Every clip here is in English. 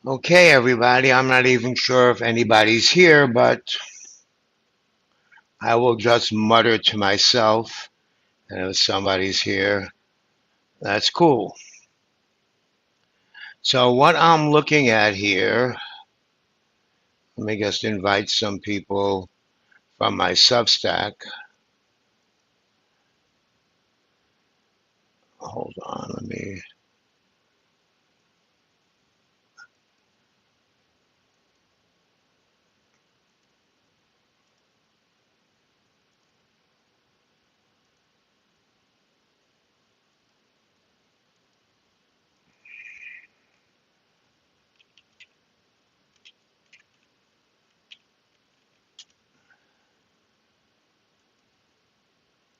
Okay, everybody, I'm not even sure if anybody's here, but I will just mutter to myself, and if somebody's here, that's cool. So, what I'm looking at here, let me just invite some people from my Substack. Hold on, let me.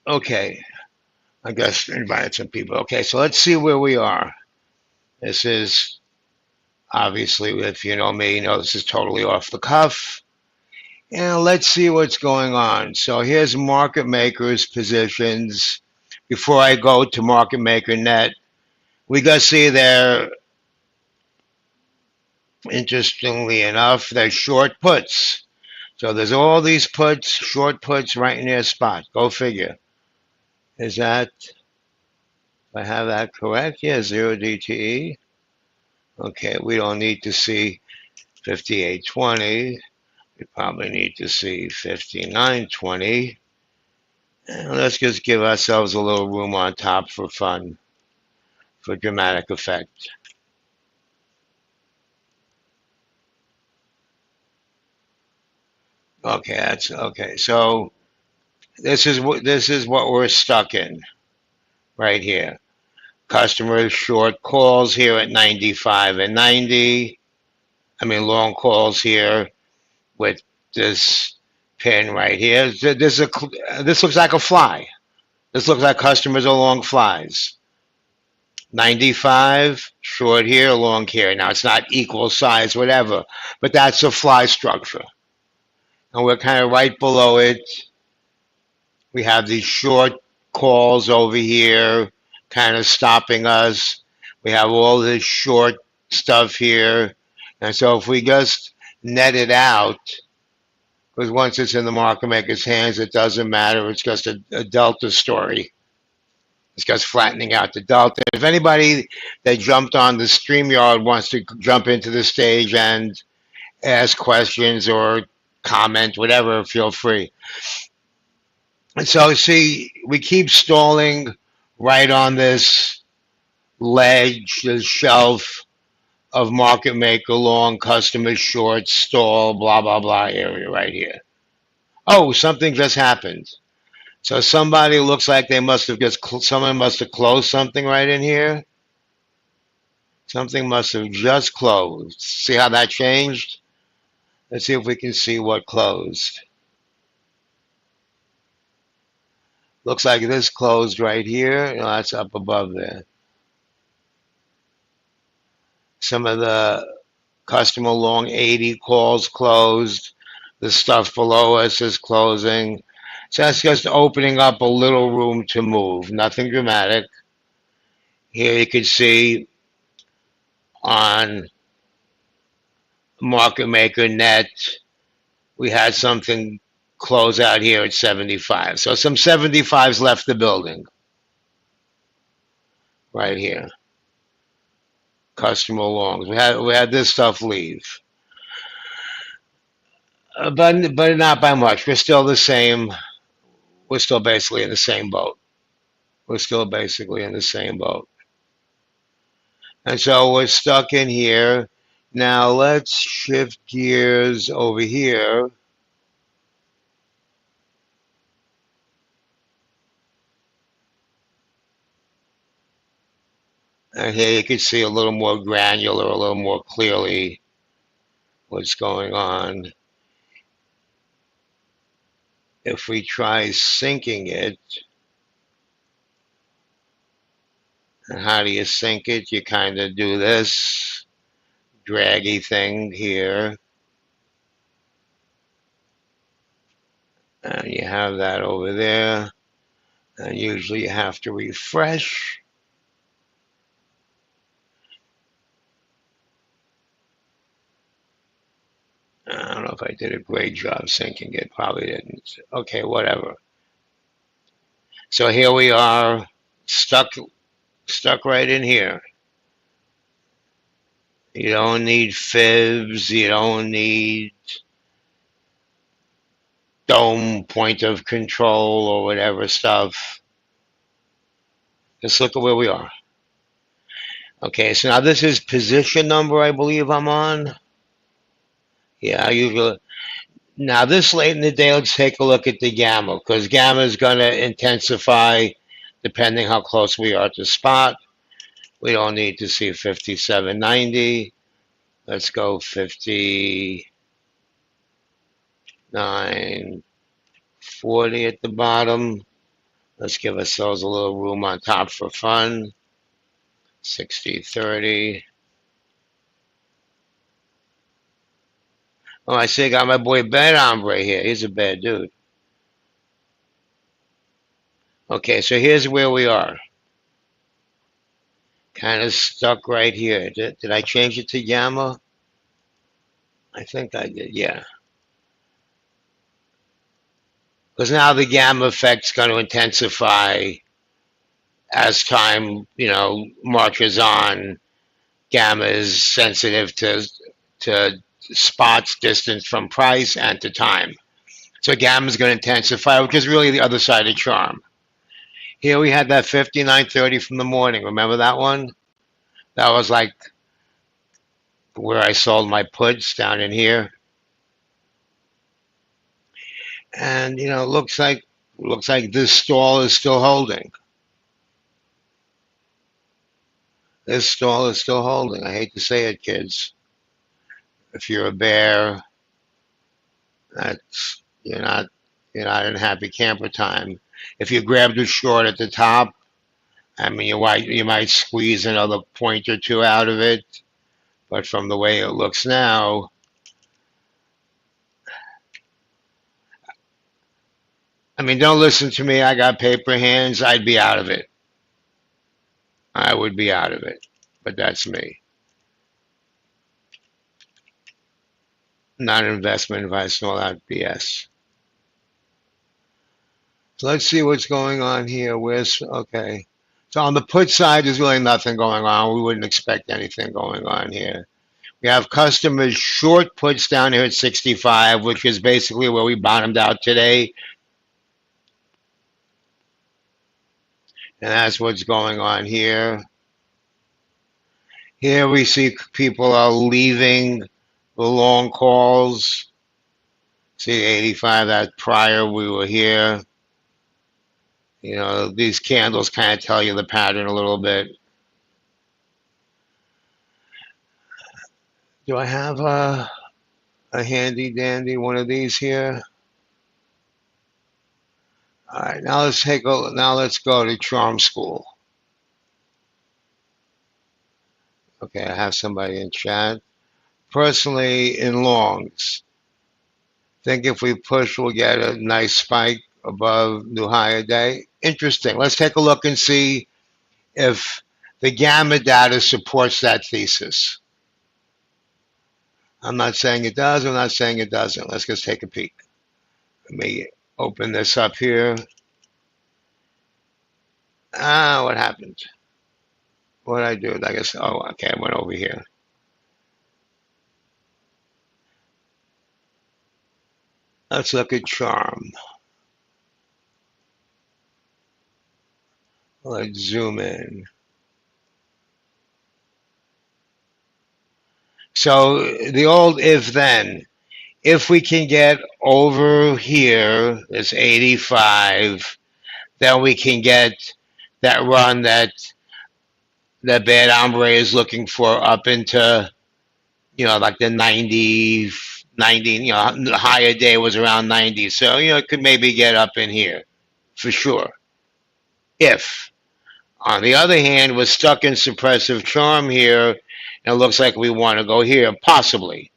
Okay, I guess invited some people. Okay, so let's see where we are. This is obviously, if you know me, you know this is totally off the cuff. And let's see what's going on. So here's market makers positions. Before I go to market maker net, we got to see there, interestingly enough, there's short puts. So there's all these puts, short puts right in their spot. Go figure. Is that, if I have that correct? Yeah, 0 DTE. Okay, we don't need to see 5820. We probably need to see 5920. And let's just give ourselves a little room on top for fun, for dramatic effect. Okay, that's okay. So this is what we're stuck in right here. Customers short calls here at 95 and 90. I mean long calls here with this pin right here. This looks like a fly. This looks like customers are long flies. 95 short here, long here. Now it's not equal size, whatever, but that's a fly structure. And we're kind of right below it. We have these short calls over here, kind of stopping us. We have all this short stuff here. And so if we just net it out, because once it's in the market maker's hands, it doesn't matter. It's just a delta story. It's just flattening out the delta. If anybody that jumped on the StreamYard wants to jump into the stage and ask questions or comment, whatever, feel free. And so, see, we keep stalling right on this ledge, this shelf of market maker long, customer short, stall, blah, blah, blah area right here. Oh, something just happened. So somebody looks like they must have someone must have closed something right in here. Something must have just closed. See how that changed? Let's see if we can see what closed. Looks like this closed right here. No, that's up above there. Some of the customer long 80 calls closed. The stuff below us is closing. So that's just opening up a little room to move. Nothing dramatic. Here you can see on Market Maker Net, we had something close out here at 75. So some 75s left the building right here. Customer longs. We had this stuff leave. But not by much. We're still the same. We're still basically in the same boat. We're still basically in the same boat. And so we're stuck in here. Now let's shift gears over here. And here you can see a little more granular, a little more clearly what's going on. If we try syncing it, and how do you sync it? You kind of do this draggy thing here. And you have that over there. And usually you have to refresh. know if I did a great job syncing it. Probably didn't. Okay, whatever. So here we are, stuck right in here. You don't need fibs. You don't need dome point of control or whatever stuff. Just look at where we are. Okay, so now this is position number, I believe I'm on. Yeah, I usually. Now this late in the day, let's take a look at the gamma, because gamma is going to intensify depending how close we are to spot. We don't need to see 57.90. Let's go 59.40 at the bottom. Let's give ourselves a little room on top for fun. 60.30. Oh, I see I got my boy Bad Hombre here. He's a bad dude. Okay, so here's where we are. Kind of stuck right here. Did I change it to gamma? I think I did, yeah. Because now the gamma effect's going to intensify as time, marches on. Gamma is sensitive to spots, distance from price, and to time. So gamma is going to intensify, which is really the other side of charm. Here we had that 59.30 from the morning. Remember that one? That was like where I sold my puts down in here. And looks like this stall is still holding. This stall is still holding. I hate to say it, kids. If you're a bear, that's you're not in happy camper time. If you grabbed a short at the top, I mean you might squeeze another point or two out of it, but from the way it looks now, I mean, don't listen to me. I got paper hands. I'd be out of it. I would be out of it, but that's me. Not investment advice and all that BS. So let's see what's going on here. Okay? So on the put side, there's really nothing going on. We wouldn't expect anything going on here. We have customers short puts down here at 65, which is basically where we bottomed out today. And that's what's going on here. Here we see people are leaving the long calls. See 85, that prior we were here. These candles kind of tell you the pattern a little bit. Do I have a handy dandy one of these here? All right, now let's go to Charm School. Okay, I have somebody in chat. Personally, in longs, think if we push, we'll get a nice spike above new higher day. Interesting. Let's take a look and see if the gamma data supports that thesis. I'm not saying it does. I'm not saying it doesn't. Let's just take a peek. Let me open this up here. What happened? What did I do? I guess, okay, I went over here. Let's look at Charm. Let's zoom in. So the old if then. If we can get over here, this 85, then we can get that run that Bad Hombre is looking for up into, like the 90, the higher day was around 90. So, it could maybe get up in here for sure. If. On the other hand, we're stuck in suppressive charm here, and it looks like we want to go here, possibly.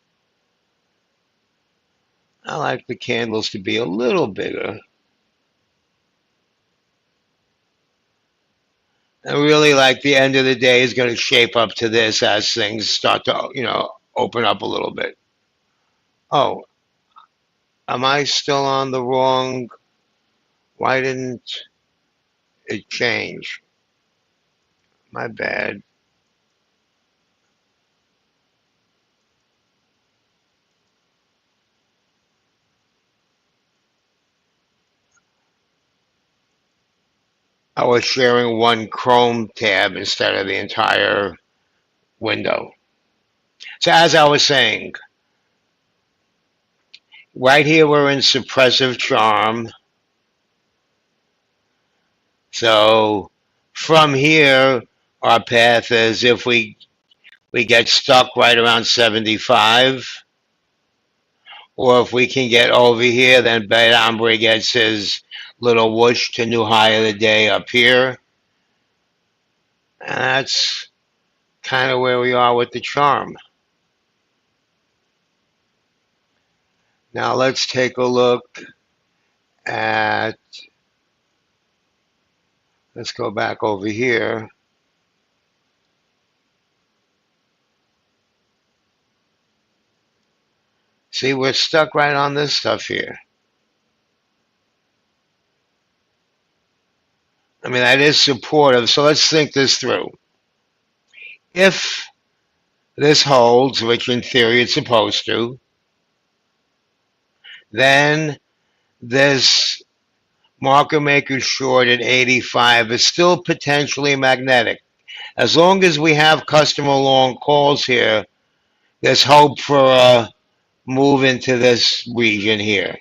I like the candles to be a little bigger. I really like the end of the day is going to shape up to this as things start to, open up a little bit. Oh, Am I still on the wrong? Why didn't it change? My bad. I was sharing one Chrome tab instead of the entire window. So as I was saying, right here we're in suppressive charm. So from here, our path is if we get stuck right around 75, or if we can get over here, then Bad Hombre gets his little whoosh to new high of the day up here. And that's kind of where we are with the charm. Now let's take a look at, let's go back over here. See, we're stuck right on this stuff here. I mean, that is supportive. So let's think this through. If this holds, which in theory it's supposed to, then this market maker short at 85 is still potentially magnetic. As long as we have customer long calls here, there's hope for a move into this region here.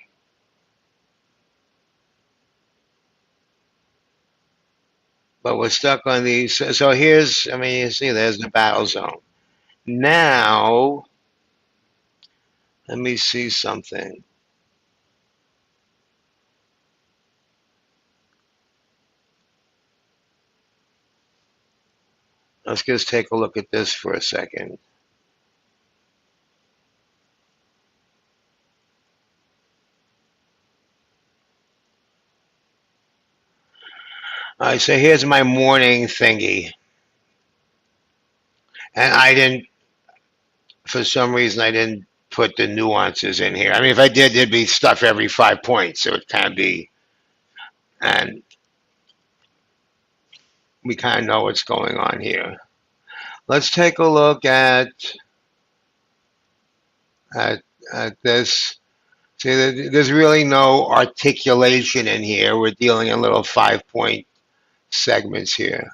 But we're stuck on these. So here's, I mean, you see, there's the battle zone. Now, let me see something. Let's just take a look at this for a second. All right, so here's my morning thingy. And I didn't, for some reason, I didn't put the nuances in here. I mean, if I did, there'd be stuff every 5 points. It would kind of be, and we kind of know what's going on here. Let's take a look at, at this. See, there's really no articulation in here. We're dealing in little 5 point segments here.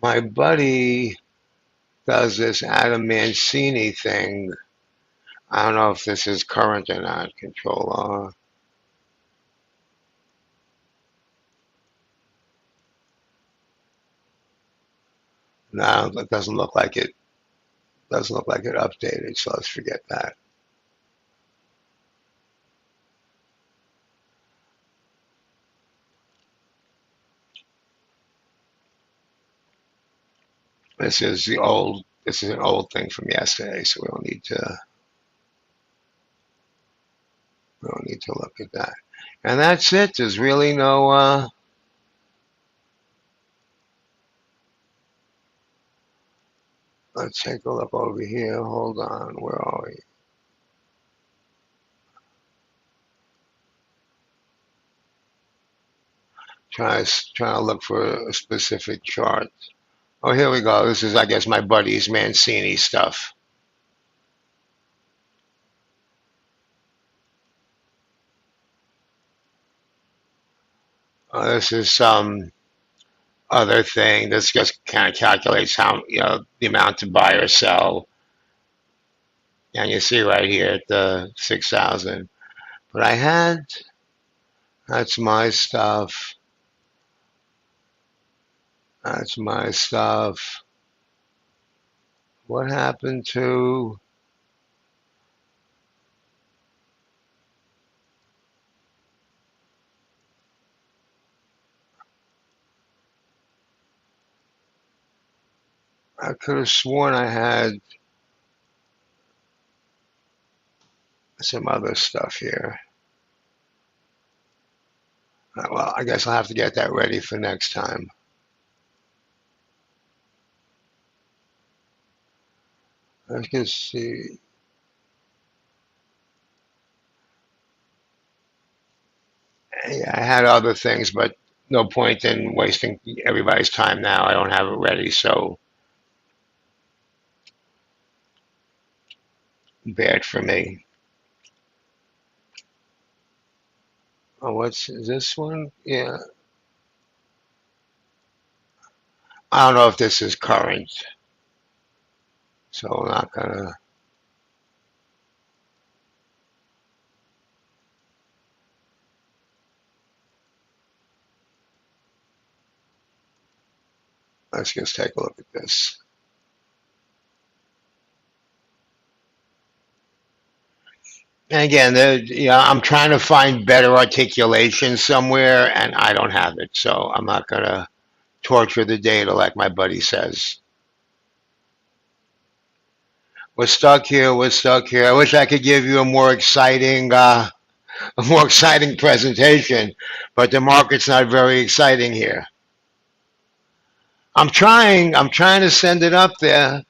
My buddy does this Adam Mancini thing. I don't know if this is current or not. Control R. No, it doesn't look like it. Doesn't look like it updated. So let's forget that. This is the old. This is an old thing from yesterday, so we don't need to look at that. And that's it. There's really no. Let's take a look over here. Hold on. Where are we? Trying to look for a specific chart. Oh, here we go. This is, I guess, my buddy's Mancini stuff. This is some other thing. This just kind of calculates how, the amount to buy or sell. And you see right here at the 6,000. But that's my stuff. That's my stuff. What happened to, I could have sworn I had some other stuff here. Well, I guess I'll have to get that ready for next time. Let's just see. had other things, but no point in wasting everybody's time now. I don't have it ready, so bad for me. Oh, what's this one? Yeah, I don't know if this is current, so I'm not gonna. Let's just take a look at this. And again, I'm trying to find better articulation somewhere, and I don't have it, so I'm not gonna torture the data like my buddy says. We're stuck here. We're stuck here. I wish I could give you a more exciting presentation, but the market's not very exciting here. I'm trying. I'm trying to send it up there.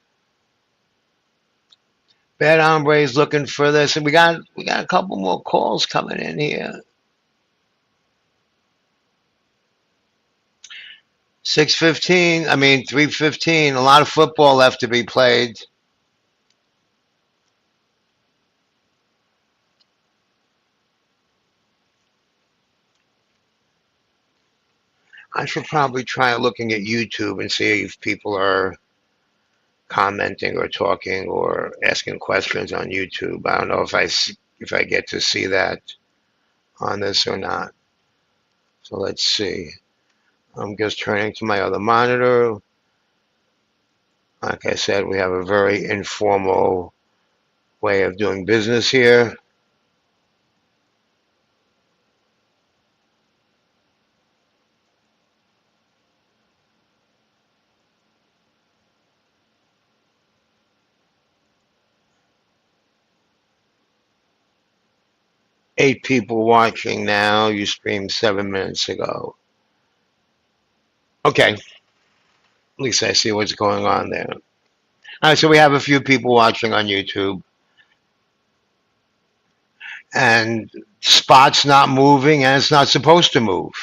Bad Hombre's looking for this, and we got a couple more calls coming in here. 6:15. I mean 3:15. A lot of football left to be played. I should probably try looking at YouTube and see if people are commenting or talking or asking questions on YouTube. I don't know if I get to see that on this or not. So let's see. I'm just turning to my other monitor. Like I said, we have a very informal way of doing business here. Eight people watching now. You streamed 7 minutes ago. Okay, at least I see what's going on there. All right, so we have a few people watching on YouTube, and spot's not moving, and it's not supposed to move.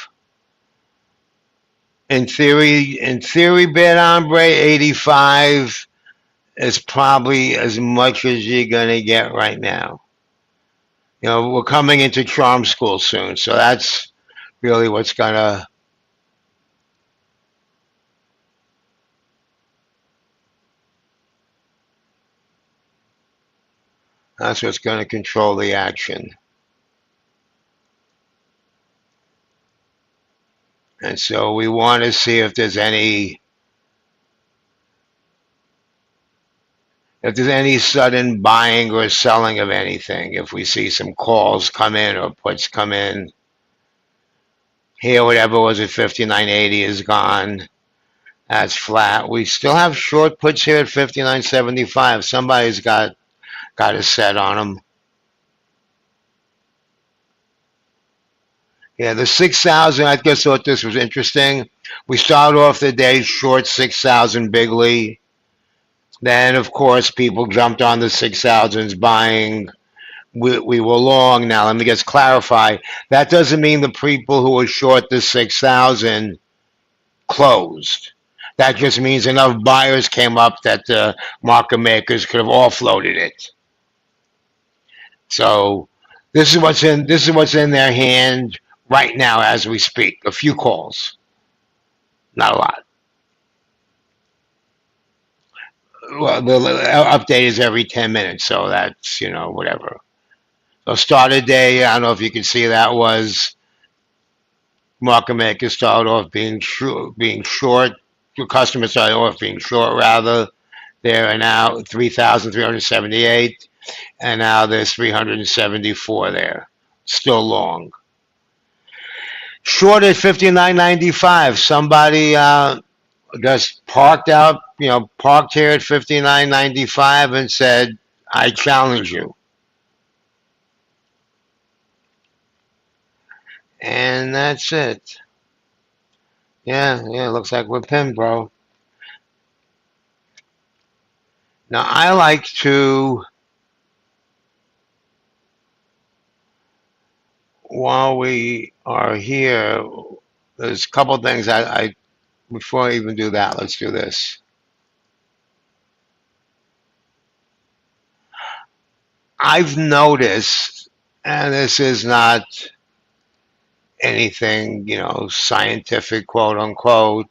In theory, bad hombre 85 is probably as much as you're gonna get right now. We're coming into charm school soon, so that's really what's gonna control the action. And so we want to see if there's any sudden buying or selling of anything. If we see some calls come in or puts come in, here whatever was at 59.80 is gone. That's flat. We still have short puts here at 59.75. Somebody's got a set on them. Yeah, the 6,000, I just thought this was interesting. We started off the day short 6,000 bigly. Then, of course, people jumped on the 6,000s buying. We were long. Now, let me just clarify. That doesn't mean the people who were short the 6,000 closed. That just means enough buyers came up that the market makers could have offloaded it. So this is what's in their hand right now as we speak. A few calls, not a lot. Well, the update is every 10 minutes, so that's whatever. So start a day. I don't know if you can see that was market makers started off being short. Your customers started off being short rather. There are now 3,378, and now there's 374 there. Still long. Short at 59.95. Somebody just parked here at 59.95 and said, "I challenge you." And that's it. Yeah, yeah. Looks like we're pinned, bro. Now I like to while we are here, there's a couple things I before I even do that, let's do this. I've noticed, and this is not anything, scientific, quote unquote.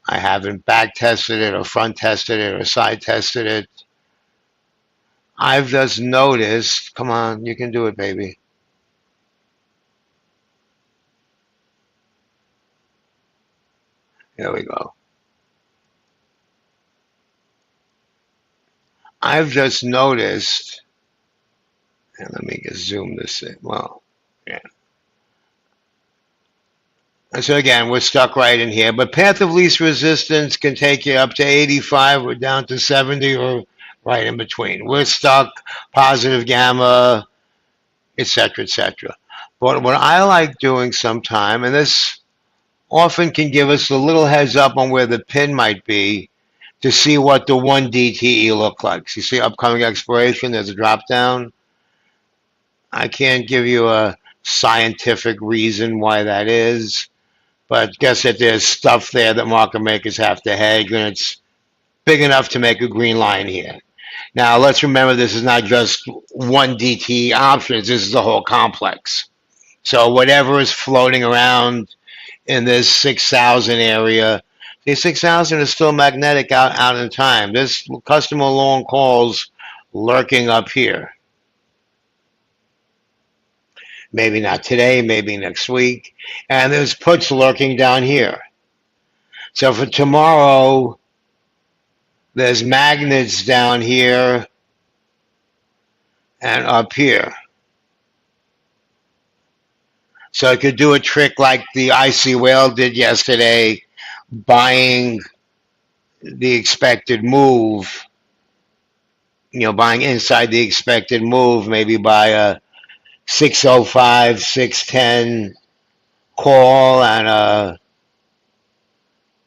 I haven't back tested it or front tested it or side tested it. I've just noticed, come on, you can do it, baby. Here we go. I've just noticed, and let me just zoom this in. Well, yeah. And so again, we're stuck right in here. But path of least resistance can take you up to 85 or down to 70 or right in between. We're stuck, positive gamma, etc., etc. But what I like doing sometime, and this often can give us a little heads up on where the pin might be to see what the 1 DTE look like. So you see upcoming expiration, there's a drop down. I can't give you a scientific reason why that is, but guess that there's stuff there that market makers have to hedge, and it's big enough to make a green line here. Now, let's remember this is not just one DTE options, this is a whole complex. So whatever is floating around in this 6,000 area, the 6,000 is still magnetic out in time. There's customer long calls lurking up here. Maybe not today, maybe next week. And there's puts lurking down here. So for tomorrow, there's magnets down here and up here. So it could do a trick like the Icy Whale did yesterday, buying the expected move, buying inside the expected move, maybe by a 605, 610 call and a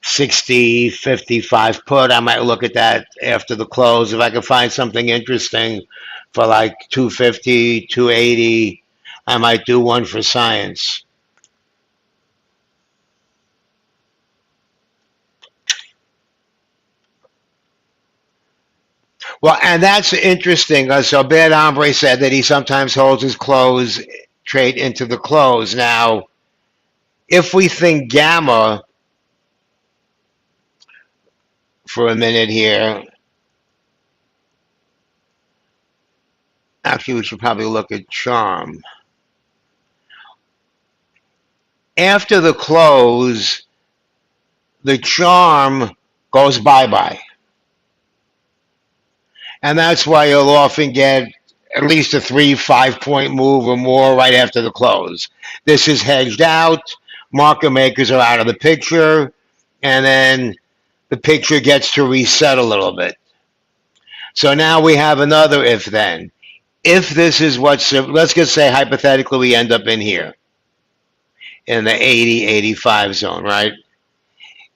60, 55 put. I might look at that after the close. If I can find something interesting for like 250, 280, I might do one for science. Well, and that's interesting. So Bad Hombre said that he sometimes holds his close trade into the close. Now, if we think gamma for a minute here, actually we should probably look at charm. After the close, the charm goes bye-bye. And that's why you'll often get at least a 3-5 point move or more right after the close. This is hedged out. Market makers are out of the picture. And then the picture gets to reset a little bit. So now we have another if then. If this is what's, let's just say hypothetically we end up in here, in the 80, 85 zone, right?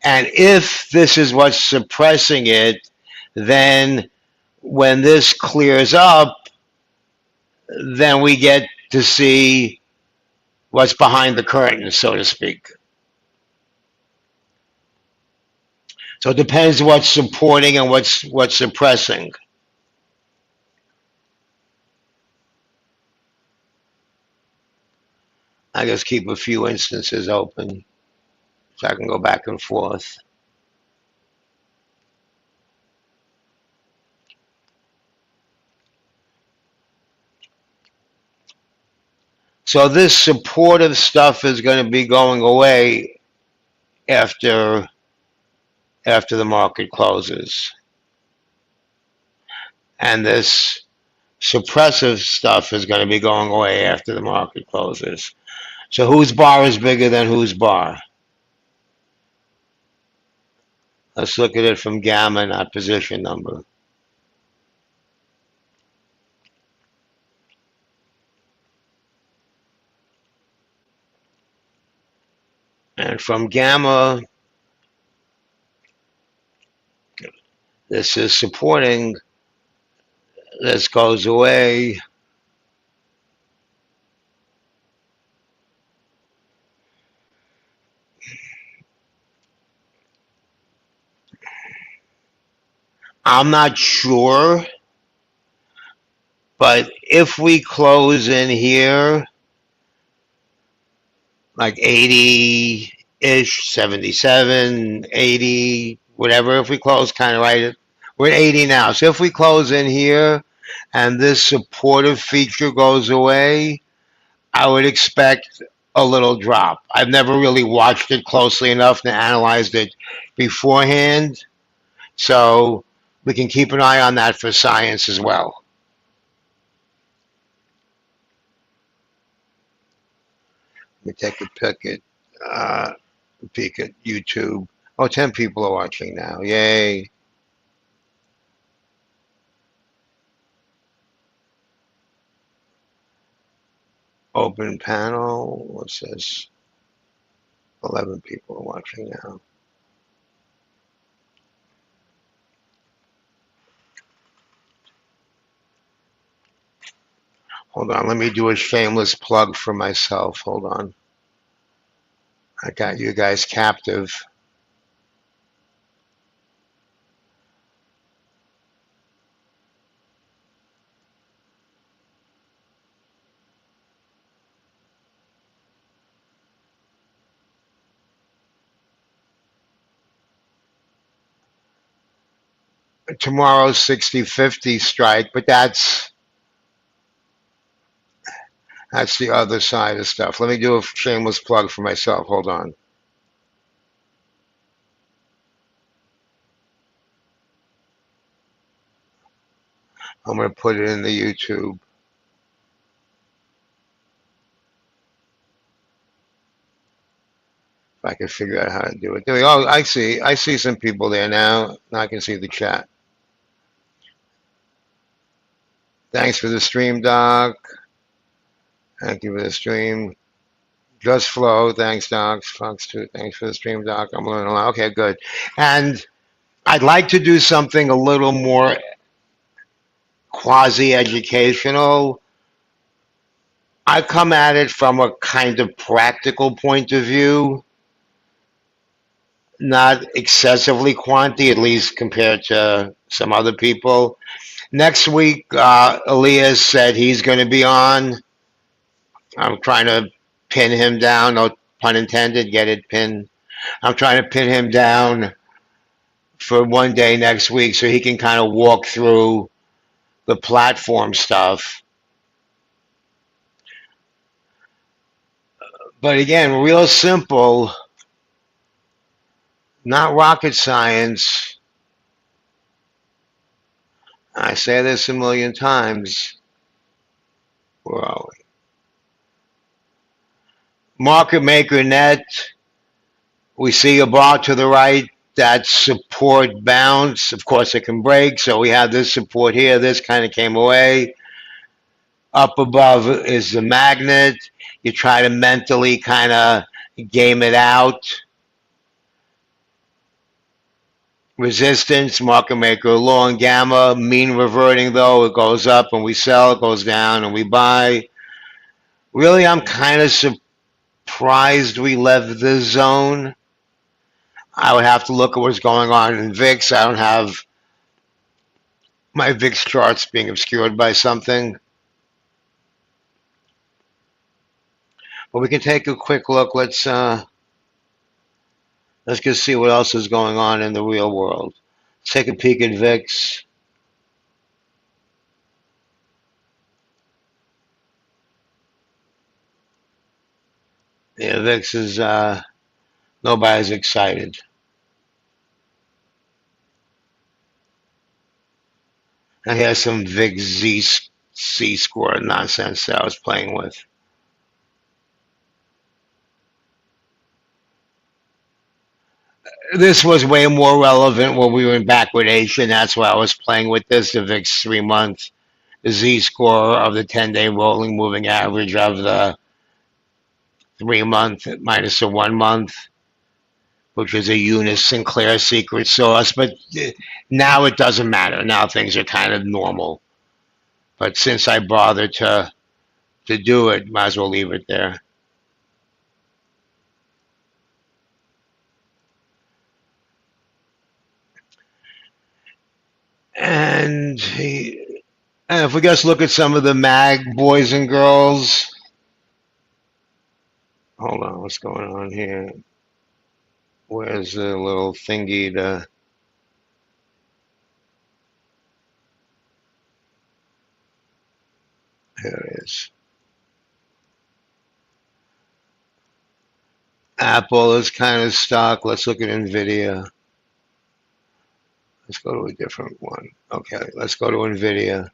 And if this is what's suppressing it, then when this clears up, then we get to see what's behind the curtain, so to speak. So it depends what's supporting and what's suppressing. I just keep a few instances open so I can go back and forth. So this supportive stuff is going to be going away after the market closes. And this suppressive stuff is going to be going away after the market closes. So whose bar is bigger than whose bar? Let's look at it from gamma, not position number. And from gamma, this is supporting, this goes away. I'm not sure, but if we close in here, like 80 ish, 77, 80, whatever, if we close kind of right, we're at 80 now. So if we close in here and this supportive feature goes away, I would expect a little drop. I've never really watched it closely enough to analyze it beforehand. So we can keep an eye on that for science as well. Let me take a uh, peek at YouTube. Oh, 10 people are watching now. Yay. Open panel. What's this? 11 people are watching now. Hold on. Let me do a shameless plug for myself. Hold on. I got you guys captive. Tomorrow's 60-50 strike, but that's the other side of stuff. Let me do a shameless plug for myself. Hold on. I'm going to put it in the YouTube. If I can figure out how to do it. There we go. Oh, I see. I see some people there now. Now I can see the chat. Thanks for the stream, Doc. Thank you for the stream. Just Flow. Thanks, Doc. Fox too. Thanks for the stream, Doc. I'm learning a lot. Okay, good. And I'd like to do something a little more quasi-educational. I come at it from a kind of practical point of view, not excessively quanti, at least compared to some other people. Next week, Elias said he's going to be on. I'm trying to pin him down. No pun intended. Get it pinned. I'm trying to pin him down for one day next week so he can kind of walk through the platform stuff. But again, real simple, not rocket science. I say this a million times. Where are we? Market Maker Net. We see a bar to the right. That's support bounce. Of course, it can break. So we have this support here. This kind of came away. Up above is the magnet. You try to mentally kind of game it out. Resistance, market maker, long gamma, mean reverting though. It goes up and we sell. It goes down and we buy. Really, I'm kind of surprised we left this zone. I would have to look at what's going on in VIX. I don't have my VIX charts being obscured by something. But we can take a quick look. Let's just see what else is going on in the real world. Let's take a peek at VIX. Yeah, VIX is nobody's excited. And here's some VIX Z score nonsense that I was playing with. This was way more relevant when we were in backwardation. That's why I was playing with this. The VIX 3 month Z score of the 10-day rolling moving average of the 3 month minus the 1 month, which is a Eunice Sinclair secret sauce. But now it doesn't matter. Now things are kind of normal. But since I bothered to do it, might as well leave it there. And if we just look at some of the mag boys and girls, hold on, what's going on here? Where's the little thingy to? Here it is. Apple is kind of stuck. Let's look at Nvidia. Let's go to a different one. Okay, let's go to Nvidia.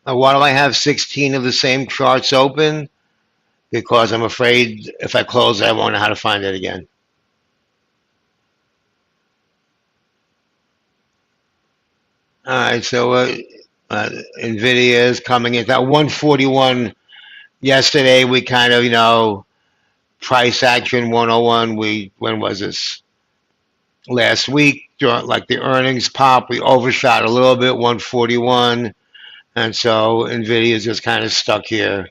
Now, why do I have 16 of the same charts open? Because I'm afraid if I close it, I won't know how to find it again. All right, so Nvidia is coming in at 141. Yesterday, we kind of, price action 101. When was this? Last week, during like the earnings pop, we overshot a little bit, 141. And so Nvidia is just kind of stuck here.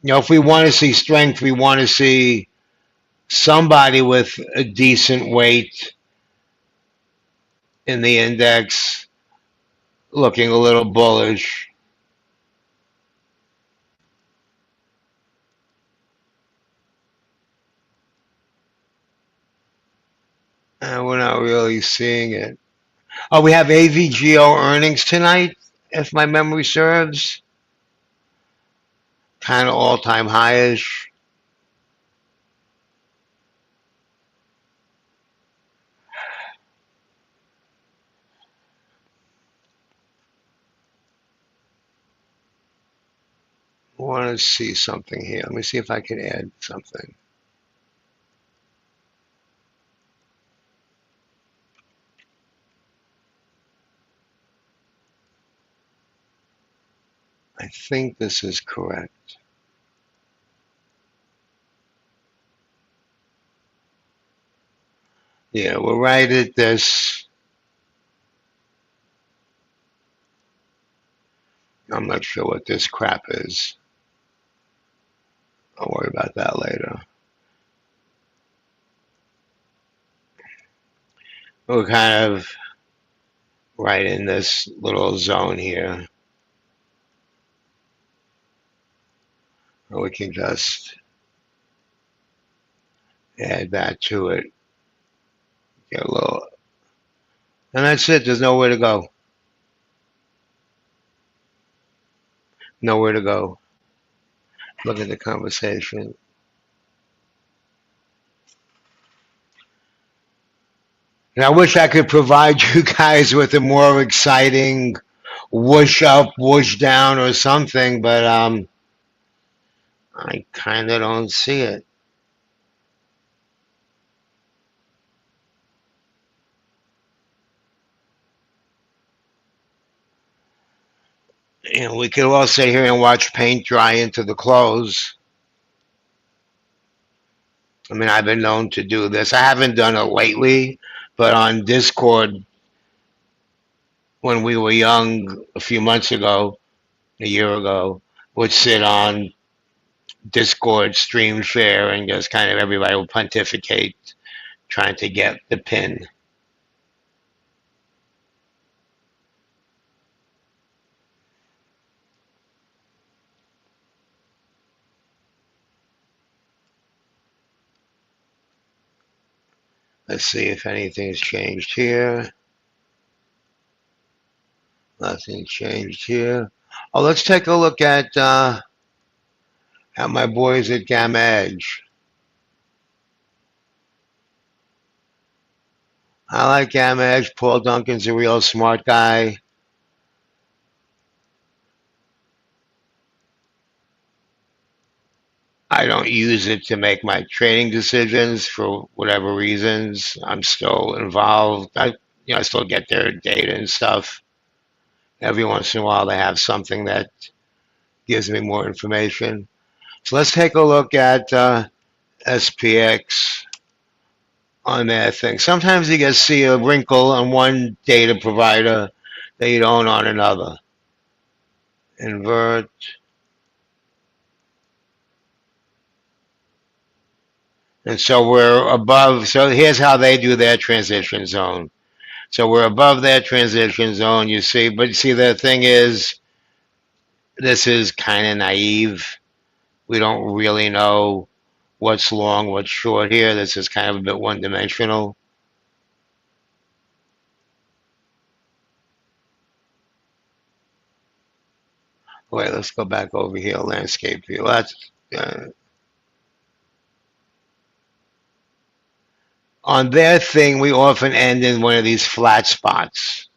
If we want to see strength, we want to see somebody with a decent weight in the index looking a little bullish. And we're not really seeing it. Oh, we have AVGO earnings tonight, if my memory serves. Kind of all-time high-ish. I want to see something here. Let me see if I can add something. I think this is correct. Yeah, we're right at this. I'm not sure what this crap is. I'll worry about that later. We're kind of right in this little zone here. We can just add that to it. Get a little, and that's it. There's nowhere to go. Nowhere to go. Look at the conversation. And I wish I could provide you guys with a more exciting whoosh up, whoosh down, or something, but I kind of don't see it. We could all sit here and watch paint dry into the close. I mean, I've been known to do this. I haven't done it lately, but on Discord, when we were young a few months ago, a year ago, would sit on Discord stream share and just kind of everybody would pontificate trying to get the pin. Let's see if anything's changed here. Nothing changed here. Oh, let's take a look at my boys at Gamma Edge. I like Gamma Edge. Paul Duncan's a real smart guy. I don't use it to make my trading decisions for whatever reasons. I'm still involved. I still get their data and stuff. Every once in a while, they have something that gives me more information. So let's take a look at SPX on that thing. Sometimes you can see a wrinkle on one data provider that you don't on another. Invert. And so we're above. So here's how they do their transition zone. So we're above their transition zone, you see. But you see, the thing is, this is kind of naive. We don't really know what's long, what's short here. This is kind of a bit one dimensional. Wait, let's go back over here, landscape view. Uh, on their thing, we often end in one of these flat spots.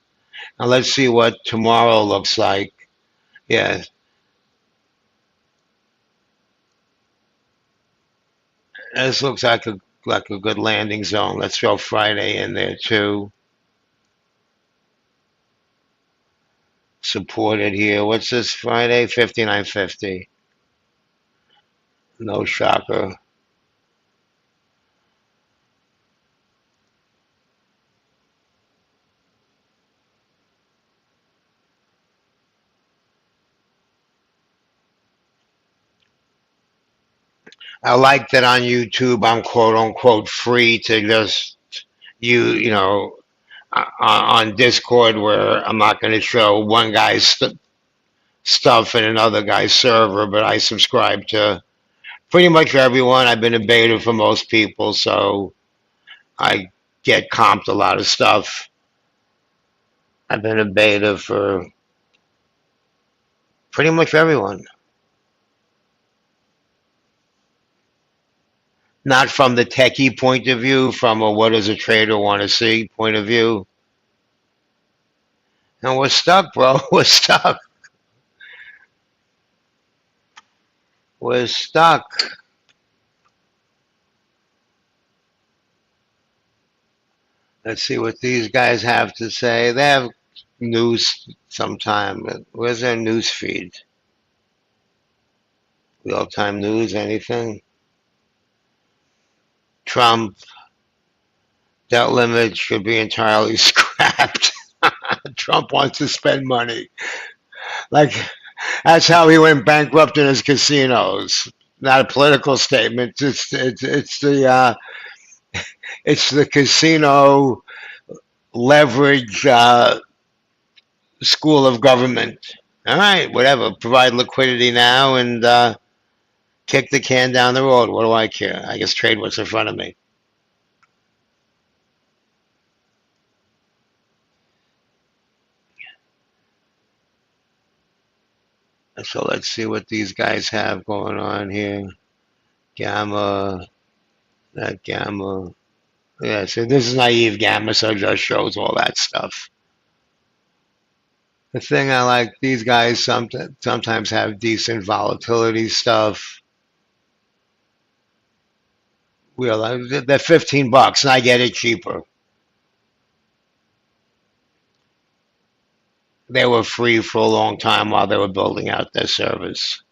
Now let's see what tomorrow looks like. Yeah, this looks like a good landing zone. Let's throw Friday in there too. Supported here. What's this Friday? 59.50. No shocker. I like that on YouTube I'm quote unquote free to just you know on Discord where I'm not going to show one guy's stuff in another guy's server, but I subscribe to pretty much everyone. I've been a beta for most people, so I get comped a lot of stuff. I've been a beta for pretty much everyone. Not from the techie point of view, from a what does a trader want to see point of view. And we're stuck, bro. We're stuck. We're stuck. Let's see what these guys have to say. They have news sometime. Where's their news feed? Real time news, anything? Trump, debt limit should be entirely scrapped. Trump wants to spend money. Like, that's how he went bankrupt in his casinos. Not a political statement. It's the casino leverage school of government. All right, whatever. Provide liquidity now and kick the can down the road. What do I care? I guess trade what's in front of me. So let's see what these guys have going on here. Gamma, that gamma. Yeah, so this is naive gamma, so it just shows all that stuff. The thing I like, these guys sometimes have decent volatility stuff. They're $15 and I get it cheaper. They were free for a long time while they were building out their service.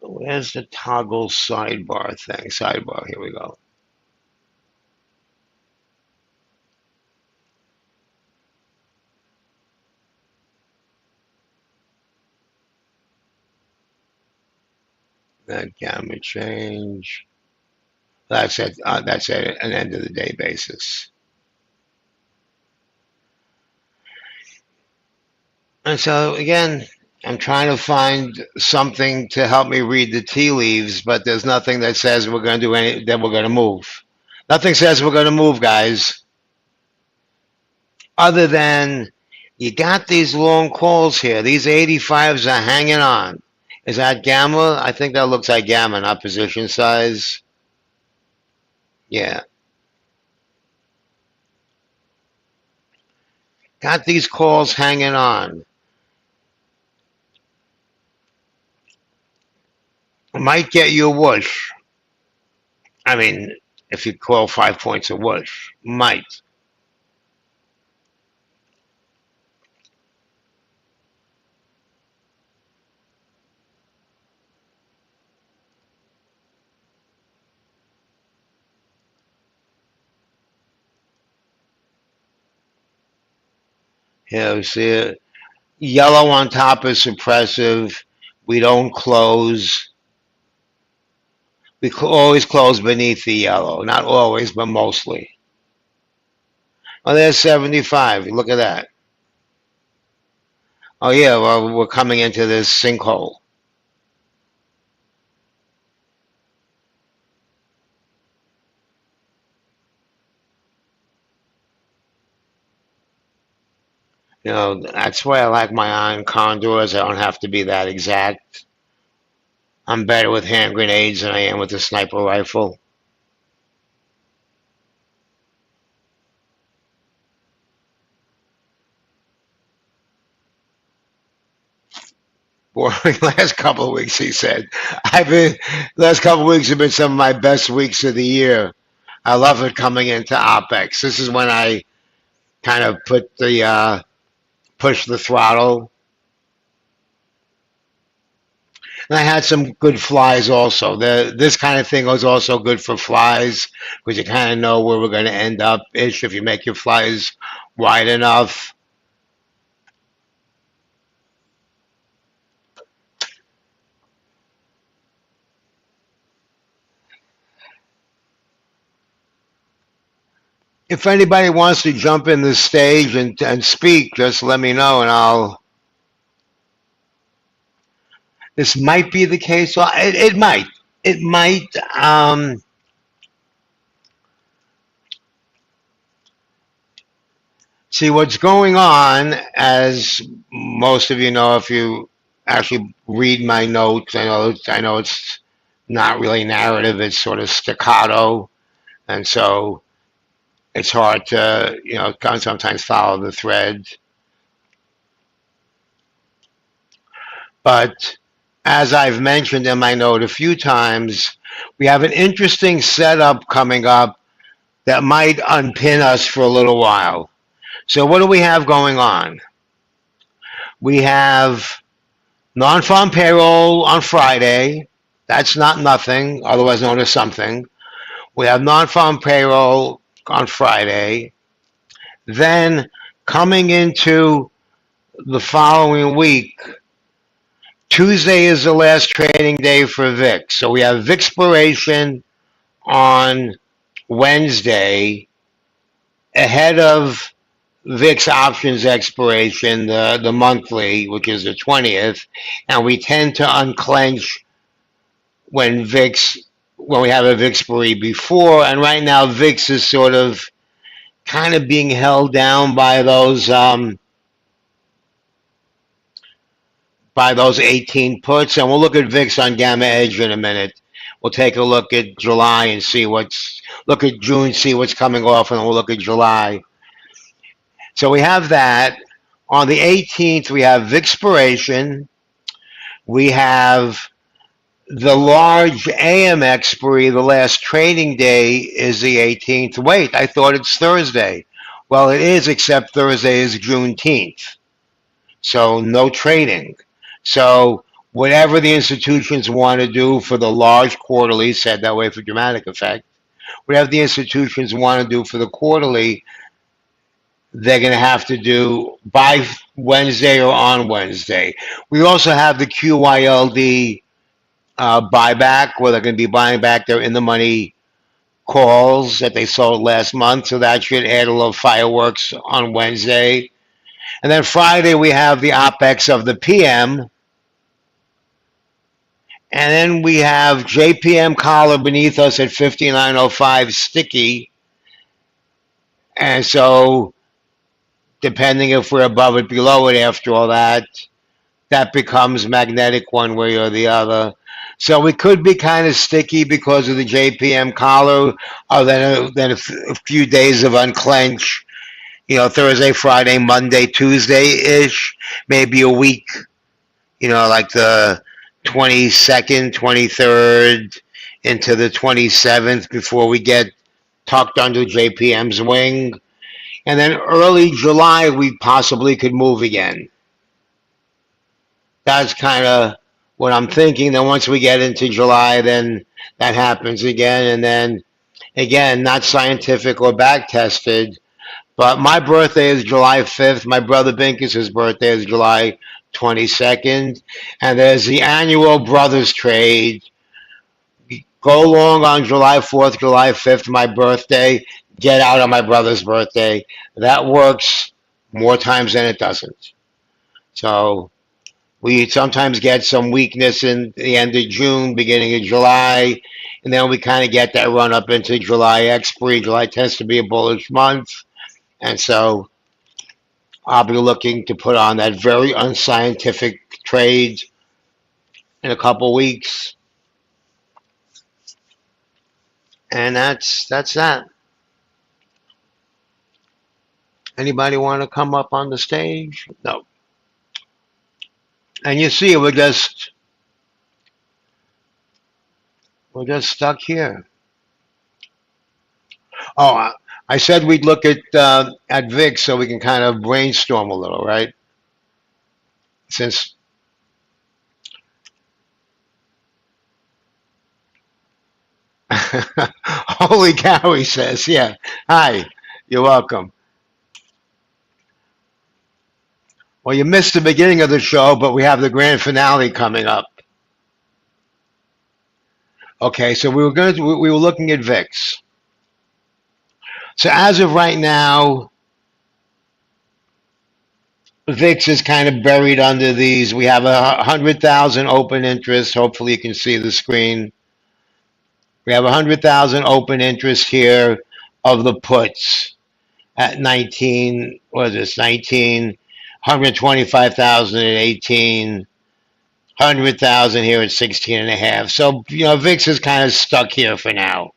Where's the toggle sidebar thing? Sidebar, here we go. That gamma change. That's at an end of the day basis. And so again, I'm trying to find something to help me read the tea leaves, but there's nothing that says we're going to do any that we're going to move. Nothing says we're going to move, guys. Other than you got these long calls here. These 85s are hanging on. Is that gamma? I think that looks like gamma, not position size. Yeah. Got these calls hanging on. Might get you a whoosh. I mean, if you call 5 points a whoosh, might. See it. Yellow on top is suppressive. We don't close. Always close beneath the yellow. Not always, but mostly. Oh, there's 75. Look at that. Oh, yeah, well, we're coming into this sinkhole. That's why I like my iron condors. I don't have to be that exact. I'm better with hand grenades than I am with a sniper rifle. Boring last couple of weeks, he said. I've been last couple of weeks have been some of my best weeks of the year. I love it coming into OPEX. This is when I kind of push the throttle. And I had some good flies also. This kind of thing was also good for flies because you kind of know where we're going to end up ish if you make your flies wide enough. If anybody wants to jump in the stage and speak, just let me know and I'll. This might be the case. Well, it might. It might. See what's going on, as most of you know, if you actually read my notes. I know it's not really narrative; it's sort of staccato, and so it's hard to kind of sometimes follow the thread. But as I've mentioned in my note a few times, we have an interesting setup coming up that might unpin us for a little while. So what do we have going on? We have non-farm payroll on Friday. That's not nothing, otherwise known as something. We have non-farm payroll on Friday. Then coming into the following week, Tuesday is the last trading day for VIX. So we have VIXpiration on Wednesday ahead of VIX options expiration, the monthly, which is the 20th, and we tend to unclench when we have a VIXpiry before, and right now VIX is sort of kind of being held down by those 18 puts, and we'll look at VIX on Gamma Edge in a minute. We'll take a look at July and look at June, see what's coming off, and then we'll look at July. So we have that. On the 18th, we have VIXpiration. We have the large AM expiry. The last trading day is the 18th. Wait, I thought it's Thursday. Well, it is, except Thursday is Juneteenth. So no trading. So whatever the institutions want to do for the large quarterly, said that way for dramatic effect, whatever the institutions want to do for the quarterly, they're going to have to do by Wednesday or on Wednesday. We also have the QYLD buyback, where they're going to be buying back their in the money calls that they sold last month. So that should add a little fireworks on Wednesday. And then Friday, we have the OPEX of the PM. And then we have JPM collar beneath us at 59.05 sticky. And so depending if we're above it, below it after all that, that becomes magnetic one way or the other. So we could be kind of sticky because of the JPM collar, then a few days of unclench, Thursday, Friday, Monday, Tuesday-ish, maybe a week, like the 22nd, 23rd into the 27th before we get tucked under JPM's wing. And then early July, we possibly could move again. That's kind of what I'm thinking. Then once we get into July, then that happens again. And then, again, not scientific or back tested, But my birthday is July 5th. My brother Binkus' birthday is July 22nd. And there's the annual brothers trade. Go long on July 4th, July 5th, my birthday. Get out on my brother's birthday. That works more times than it doesn't. So we sometimes get some weakness in the end of June, beginning of July, and then we kind of get that run up into July expiry. July tends to be a bullish month, and so I'll be looking to put on that very unscientific trade in a couple weeks, and that's that. Anybody want to come up on the stage? No. And you see, we're just stuck here. Oh, I said we'd look at VIX so we can kind of brainstorm a little, right? Since holy cow, he says, yeah. Hi, you're welcome. Well, you missed the beginning of the show, but we have the grand finale coming up. Okay, so we were looking at VIX. So as of right now, VIX is kind of buried under these. We have 100,000 open interest. Hopefully, you can see the screen. We have 100,000 open interest here of the puts at 19. What is this? 19, 125,000 at 18, 100,000 here at 16 and a half. So, VIX is kind of stuck here for now.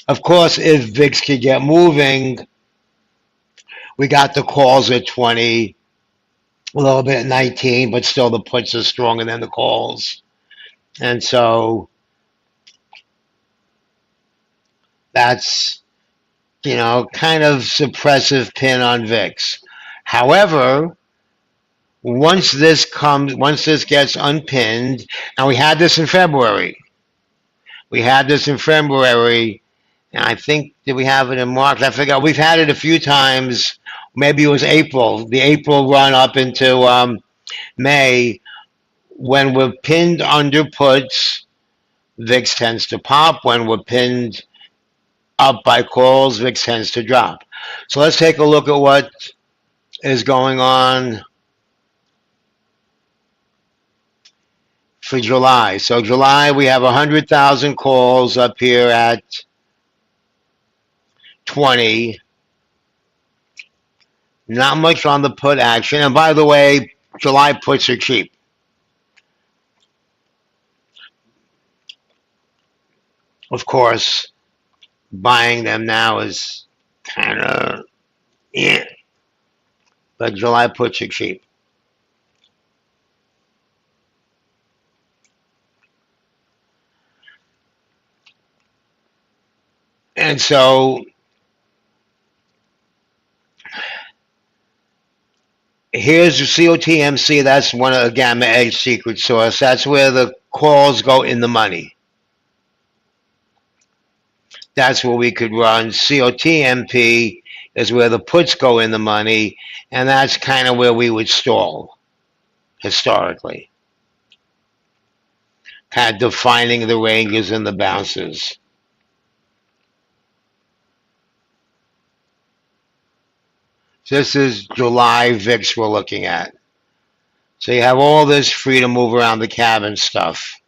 Of course, if VIX could get moving, we got the calls at 20, a little bit at 19, but still the puts are stronger than the calls. And so that's, kind of suppressive pin on VIX. However, once this gets unpinned, and we had this in February. We had this in February, and I think, did we have it in March? I forgot. We've had it a few times. Maybe it was April, the April run up into May. When we're pinned under puts, VIX tends to pop. When we're pinned up by calls, VIX tends to drop. So let's take a look at what is going on for July. So July, we have 100,000 calls up here at 20. Not much on the put action. And by the way, July puts are cheap. Of course, buying them now is kind of, yeah. But July puts are cheap. And so here's the COTMC. That's one of the gamma edge secret source. That's where the calls go in the money. That's where we could run. COTMP is where the puts go in the money, and that's kind of where we would stall historically. Kind of defining the ranges and the bounces. This is July VIX we're looking at. So you have all this free to move around the cabin stuff.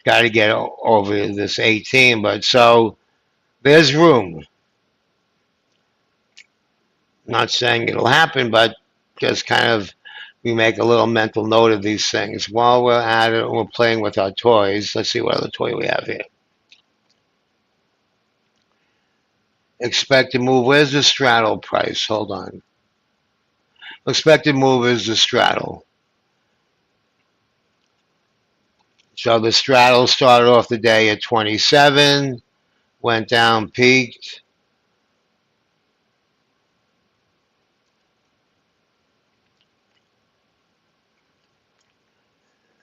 Got to get over this 18, but so there's room. Not saying it'll happen, but just kind of we make a little mental note of these things. While we're at it, we're playing with our toys. Let's see what other toy we have here. Expected move. Where's the straddle price? Hold on. Expected move is the straddle. So the straddle started off the day at 27, went down, peaked.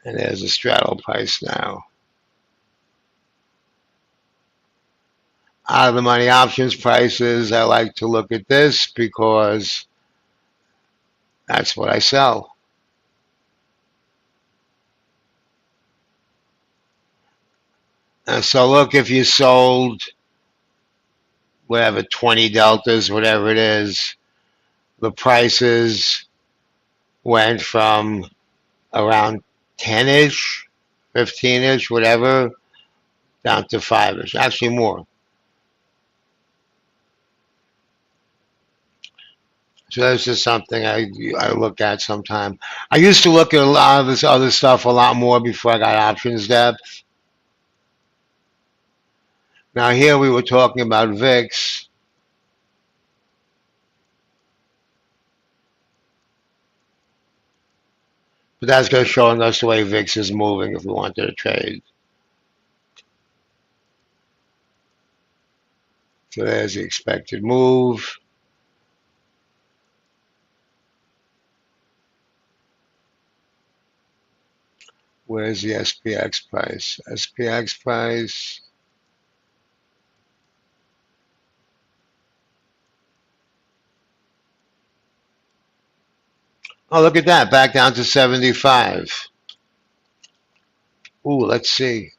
And there's the straddle price now. Out of the money options prices, I like to look at this because that's what I sell. And so look, if you sold whatever 20 deltas, whatever it is, the prices went from around 10-ish, 15-ish, whatever, down to 5-ish, actually more. So this is something I look at sometime. I used to look at a lot of this other stuff a lot more before I got options depth. Now here we were talking about VIX. But that's just showing us the way VIX is moving if we wanted to trade. So there's the expected move. Where's the SPX price? SPX price. Oh, look at that. Back down to 75. Ooh, let's see.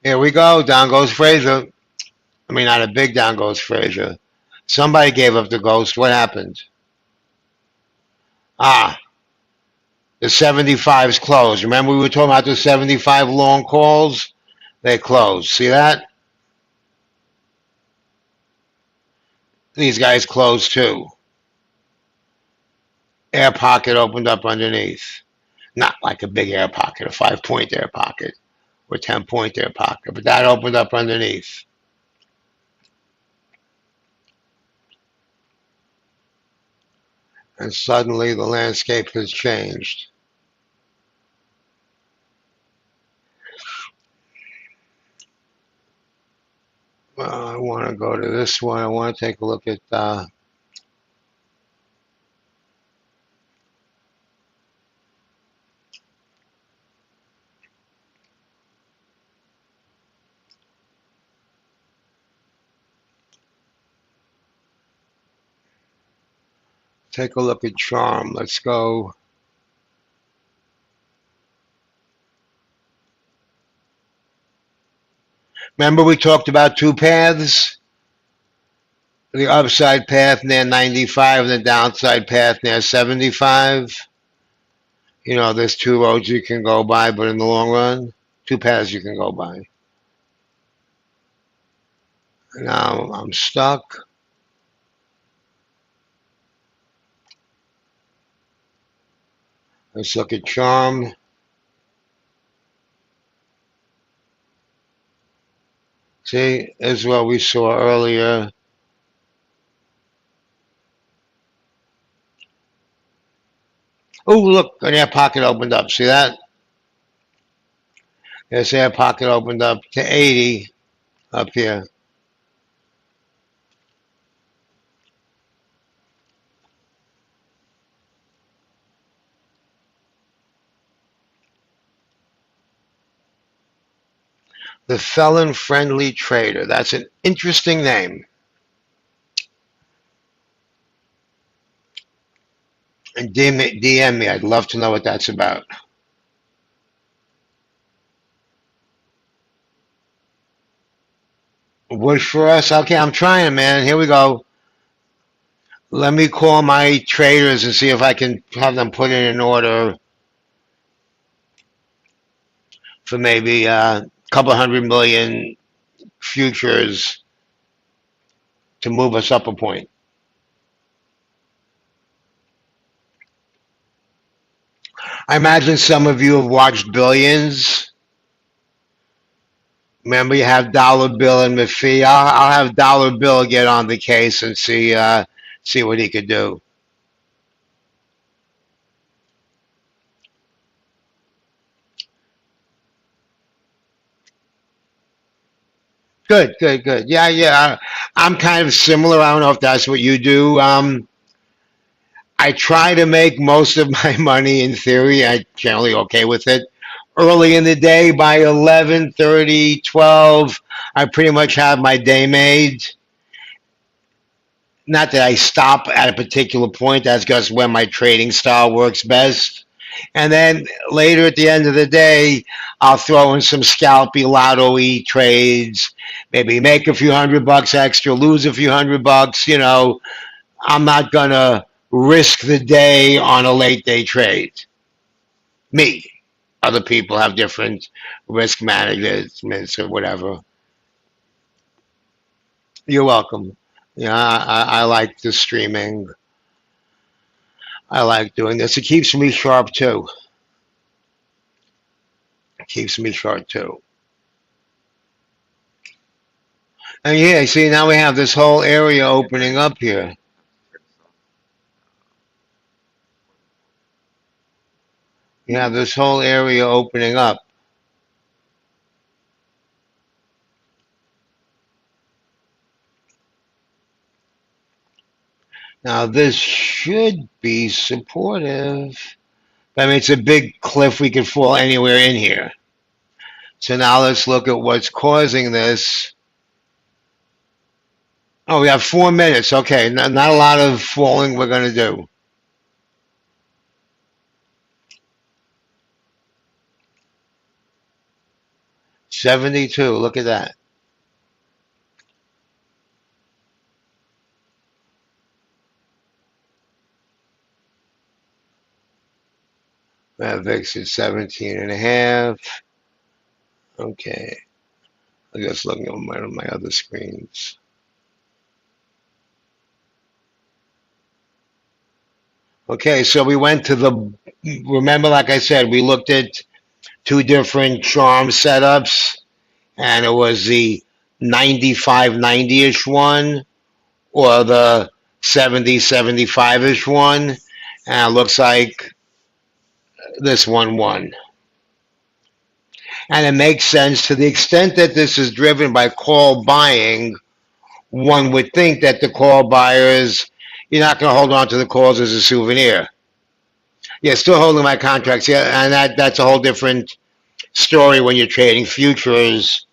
Here we go. Down goes Fraser. I mean, not a big down goes Fraser. Somebody gave up the ghost. What happened? Ah, the 75s closed. Remember we were talking about the 75 long calls? They closed. See that? These guys closed too. Air pocket opened up underneath. Not like a big air pocket, a 5-point air pocket, or 10-point air pocket, but that opened up underneath. And suddenly the landscape has changed. I want to go to this one. I want to take a look at Charm. Let's go. Remember we talked about two paths? The upside path near 95 and the downside path near 75. You know, there's two roads you can go by, but in the long run, two paths you can go by. Now I'm stuck. Let's look at Charm. See, as well we saw earlier. Oh, look, an air pocket opened up. See that? This air pocket opened up to 80 up here. The Felon-Friendly Trader. That's an interesting name. And DM me. I'd love to know what that's about. Wish for us? Okay, I'm trying, man. Here we go. Let me call my traders and see if I can have them put in an order for maybe a couple 100 million futures to move us up a point. I imagine some of you have watched Billions. Remember, you have Dollar Bill and McPhee. I'll have Dollar Bill get on the case and see what he could do. Good, good, good. Yeah, yeah. I'm kind of similar. I don't know if that's what you do. I try to make most of my money in theory. I'm generally okay with it early in the day by 11:30, 12. I pretty much have my day made. Not that I stop at a particular point, that's just when my trading style works best. And then later at the end of the day, I'll throw in some scalpy lotto-y trades, maybe make a few $100 extra, lose a few $100. I'm not gonna risk the day on a late day trade. Me. Other people have different risk managements or whatever. You're welcome. Yeah, I like the streaming. I like doing this. It keeps me sharp too. It keeps me sharp too. And yeah, see, now we have this whole area opening up here. You have this whole area opening up. Now this should be supportive. I mean, it's a big cliff. We could fall anywhere in here. So now let's look at what's causing this. Oh, we have 4 minutes. Okay, not a lot of falling we're going to do. 72. Look at that. That VIX is 17 and a half. Okay. I'm just looking at one of my other screens. Okay, so we went to remember, like I said, we looked at two different charm setups, and it was the 95 90-ish one or the 70 75-ish one. And it looks like this one won. And it makes sense to the extent that this is driven by call buying. One would think that the call buyers, you're not going to hold on to the calls as a souvenir. Yeah, still holding my contracts. Yeah, and that's a whole different story when you're trading futures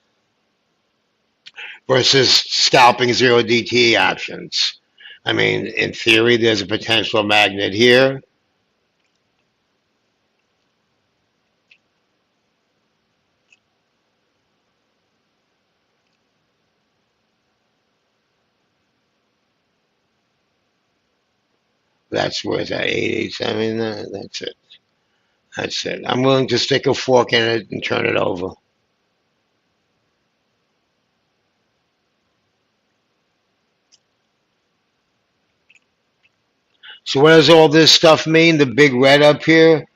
versus scalping zero DTE options. I mean, in theory, there's a potential magnet here. That's where it's at 887. That's it. That's it. I'm willing to stick a fork in it and turn it over. So what does all this stuff mean? The big red up here?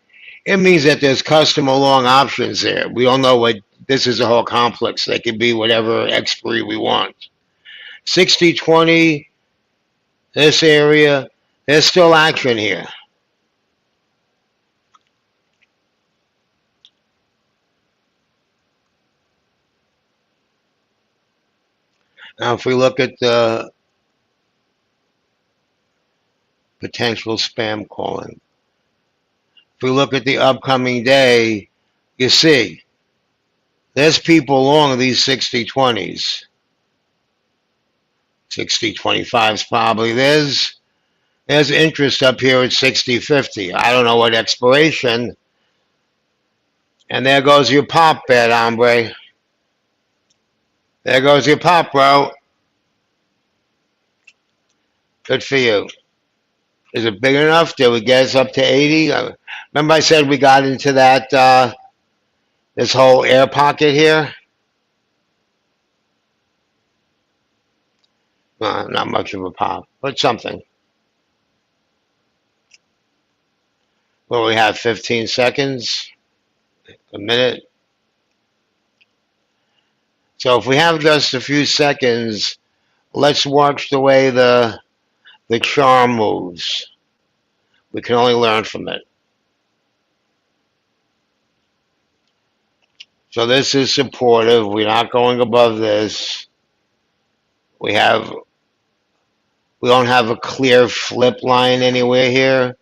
It means that there's customer long options there. We don't know what this is, a whole complex. They could be whatever expiry we want. 60/20, this area, there's still action here. Now, if we look at the potential spam calling, if we look at the upcoming day, you see, there's people long these 60/20s. 60/25s probably. There's interest up here at 60/50. I don't know what expiration. And there goes your pop bet, hombre. There goes your pop, bro. Good for you. Is it big enough? Did we get us up to 80? Remember I said we got into that this whole air pocket here? Not much of a pop, but something. Well, we have 15 seconds, a minute. So if we have just a few seconds, let's watch the way the charm moves. We can only learn from it. So this is supportive. We're not going above this. We have we don't have a clear flip line anywhere here.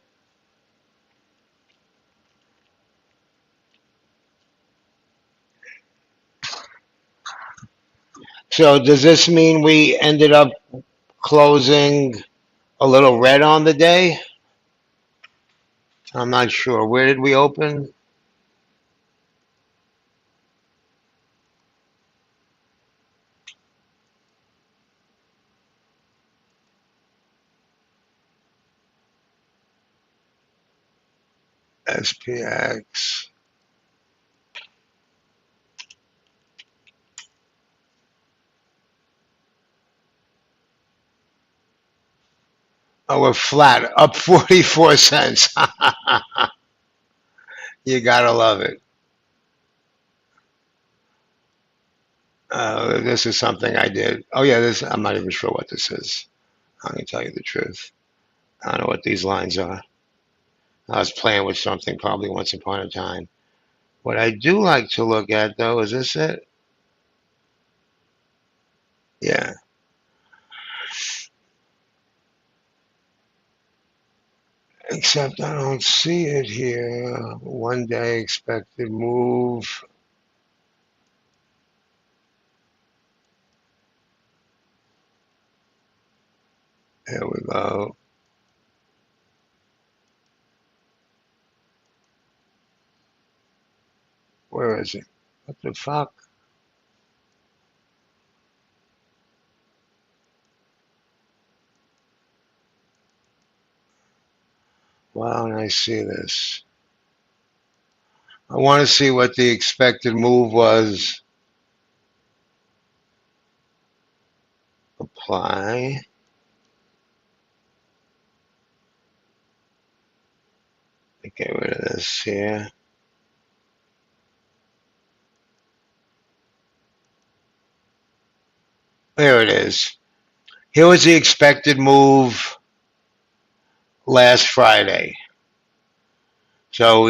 So does this mean we ended up closing a little red on the day? I'm not sure. Where did we open? SPX. Oh, we're flat, up 44 cents. You gotta love it. This is something I did. Oh yeah, this. I'm not even sure what this is. I'm gonna tell you the truth. I don't know what these lines are. I was playing with something probably once upon a time. What I do like to look at though, is this it? Yeah. Except I don't see it here. 1 day expected move. There we go. Where is it? What the fuck? Why don't I see this? I want to see what the expected move was. Apply. Get rid of this here. There it is. Here was the expected move last Friday. So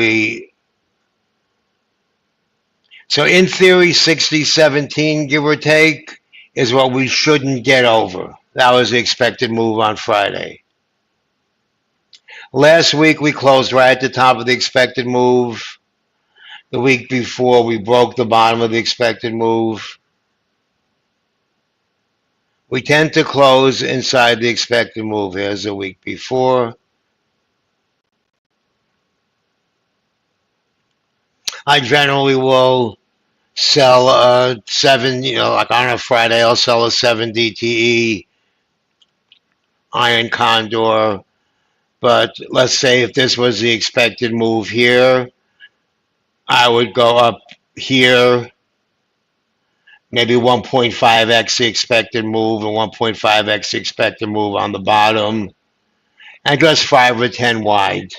so in theory, 60-17, give or take, is what we shouldn't get over. That was the expected move on Friday. Last week we closed right at the top of the expected move. The week before we broke the bottom of the expected move. We tend to close inside the expected move. Here's the week before. I generally will sell a 7, like on a Friday, I'll sell a 7 DTE iron condor. But let's say if this was the expected move here, I would go up here, maybe 1.5x the expected move and 1.5x the expected move on the bottom, and just 5 or 10 wide.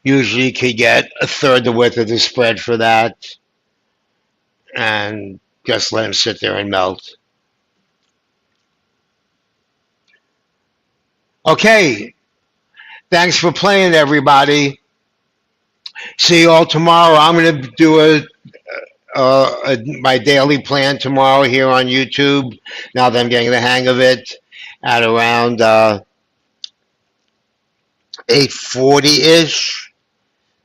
Usually you could get a third the width of the spread for that, and just let them sit there and melt. Okay, thanks for playing, everybody. See you all tomorrow. I'm going to do my daily plan tomorrow here on YouTube. Now that I'm getting the hang of it, at around 8:40 ish,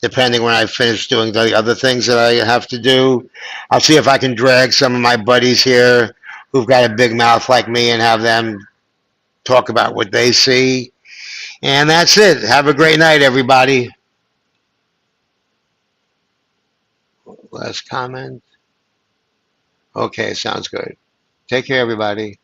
depending when I finish doing the other things that I have to do. I'll see if I can drag some of my buddies here who've got a big mouth like me and have them talk about what they see. And that's it. Have a great night, everybody. Last comment. Okay, sounds good. Take care, everybody.